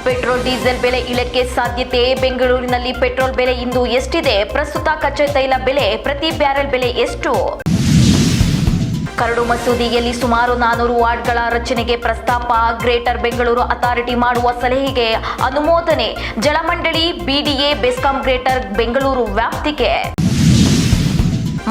Petrol diesel ಬೆಲೆ ಇಳಿಕೆ ಸಾಧ್ಯತೆ. ಬೆಂಗಳೂರಿನಲ್ಲಿ ಪೆಟ್ರೋಲ್ ಬೆಲೆ ಇಂದು ಎಷ್ಟಿದೆ? ಪ್ರಸ್ತುತ ಕಚ್ಚಾ ತೈಲ ಬೆಲೆ ಪ್ರತಿ ಬ್ಯಾರೆಲ್ ಬೆಲೆ ಎಷ್ಟು? ಕರಡು ಮಸೂದೆಯಲ್ಲಿ ಸುಮಾರು 400 ವಾರ್ಡ್ಗಳ ರಚನೆಗೆ ಪ್ರಸ್ತಾಪ. ಗ್ರೇಟರ್ ಬೆಂಗಳೂರು ಅಥಾರಿಟಿ ಮಾಡುವ ಸಲಹೆಗೆ ಅನುಮೋದನೆ. ಜಲಮಂಡಳಿ, ಬಿಡಿಎ, ಬೆಸ್ಕಾಂ ಗ್ರೇಟರ್ ಬೆಂಗಳೂರು ವ್ಯಾಪ್ತಿಗೆ.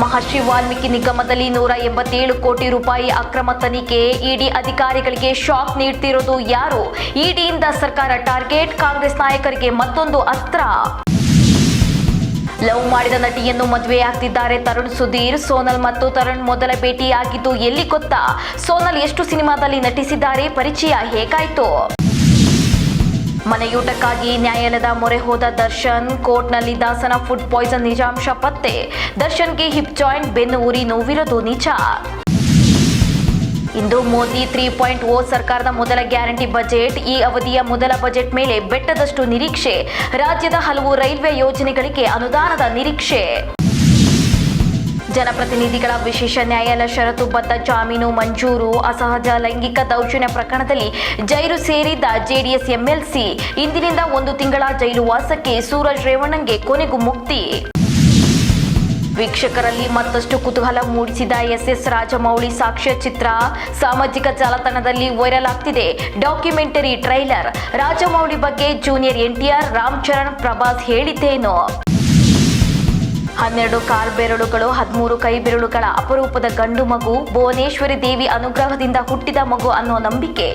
ಮಹರ್ಷಿ ವಾಲ್ಮೀಕಿ ನಿಗಮದಲ್ಲಿ 187 ಕೋಟಿ ರೂಪಾಯಿ ಅಕ್ರಮ ತನಿಖೆ. ಇಡಿ ಅಧಿಕಾರಿಗಳಿಗೆ ಶಾಕ್ ನೀಡ್ತಿರೋದು ಯಾರು? ಇಡಿಯಿಂದ ಸರ್ಕಾರ ಟಾರ್ಗೆಟ್. ಕಾಂಗ್ರೆಸ್ ನಾಯಕರಿಗೆ ಮತ್ತೊಂದು ಅಸ್ತ್ರ. ಲವ್ ಮಾಡಿದ ನಟಿಯನ್ನು ಮದುವೆಯಾಗ್ತಿದ್ದಾರೆ ತರುಣ್ ಸುಧೀರ್. ಸೋನಲ್ ಮತ್ತು ತರುಣ್ ಮೊದಲ ಭೇಟಿಯಾಗಿದ್ದು ಎಲ್ಲಿ ಗೊತ್ತಾ? ಸೋನಲ್ ಎಷ್ಟು ಸಿನಿಮಾದಲ್ಲಿ ನಟಿಸಿದ್ದಾರೆ? ಪರಿಚಯ ಹೇಗಾಯ್ತು? ಮನೆಯೂಟಕ್ಕಾಗಿ ನ್ಯಾಯಾಲಯದ ಮೊರೆ ಹೋದ ದರ್ಶನ್. ಕೋರ್ಟ್ನಲ್ಲಿ ದಾಸನ ಫುಡ್ ಪಾಯ್ಸನ್ ನಿಜಾಂಶ ಪತ್ತೆ. ದರ್ಶನ್ಗೆ ಹಿಪ್ ಜಾಯಿಂಟ್, ಬೆನ್ನು ಉರಿ ನೋವಿರೋದು ನಿಜ. ಇಂದು ಮೋದಿ 3.0 ಸರ್ಕಾರದ ಮೊದಲ ಗ್ಯಾರಂಟಿ ಬಜೆಟ್. ಈ ಅವಧಿಯ ಮೊದಲ ಬಜೆಟ್ ಮೇಲೆ ಬೆಟ್ಟದಷ್ಟು ನಿರೀಕ್ಷೆ. ರಾಜ್ಯದ ಹಲವು ರೈಲ್ವೆ ಯೋಜನೆಗಳಿಗೆ ಅನುದಾನದ ನಿರೀಕ್ಷೆ. ಜನಪ್ರತಿನಿಧಿಗಳ ವಿಶೇಷ ನ್ಯಾಯಾಲಯ ಷರತ್ತುಬದ್ಧ ಜಾಮೀನು ಮಂಜೂರು. ಅಸಹಜ ಲೈಂಗಿಕ ದೌರ್ಜನ್ಯ ಪ್ರಕರಣದಲ್ಲಿ ಜೈಲು ಸೇರಿದ್ದ ಜೆಡಿಎಸ್ ಎಂಎಲ್ಸಿ ಇಂದಿನಿಂದ 1 ತಿಂಗಳ ಜೈಲು ವಾಸಕ್ಕೆ. ಸೂರಜ್ ರೇವಣ್ಣಗೆ ಕೊನೆಗೂ ಮುಕ್ತಿ. ವೀಕ್ಷಕರಲ್ಲಿ ಮತ್ತಷ್ಟು ಕುತೂಹಲ ಮೂಡಿಸಿದ ಎಸ್ ರಾಜಮೌಳಿ ಸಾಕ್ಷ್ಯ ಚಿತ್ರ ಸಾಮಾಜಿಕ ಜಾಲತಾಣದಲ್ಲಿ ವೈರಲ್ ಆಗ್ತಿದೆ. Documentary trailer. ರಾಜಮೌಳಿ ಬಗ್ಗೆ ಜೂನಿಯರ್ ಎನ್ಟಿಆರ್, ರಾಮ್ ಚರಣ್, ಪ್ರಭಾಸ್ ಹೇಳಿದ್ದೇನು? 12 ಕಾಲ್ ಬೆರಳುಗಳು, 13 ಕೈ ಬೆರಳುಗಳ ಅಪರೂಪದ ಗಂಡು ಮಗು. ಭುವನೇಶ್ವರಿ ದೇವಿ ಅನುಗ್ರಹದಿಂದ ಹುಟ್ಟಿದ ಮಗು ಅನ್ನೋ ನಂಬಿಕೆ.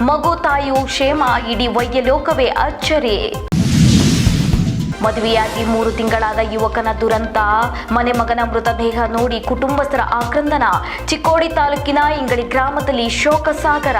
ಮಗು ತಾಯಿಯು ಕ್ಷೇಮ. ಇಡೀ ವೈದ್ಯ ಲೋಕವೇ ಅಚ್ಚರಿ. ಮದುವೆಯಾಗಿ 3 ತಿಂಗಳಾದ ಯುವಕನ ದುರಂತ. ಮನೆ ಮಗನ ಮೃತದೇಹ ನೋಡಿ ಕುಟುಂಬಸ್ಥರ ಆಕ್ರಂದನ. ಚಿಕ್ಕೋಡಿ ತಾಲೂಕಿನ ಇಂಗಳಿ ಗ್ರಾಮದಲ್ಲಿ ಶೋಕ ಸಾಗರ.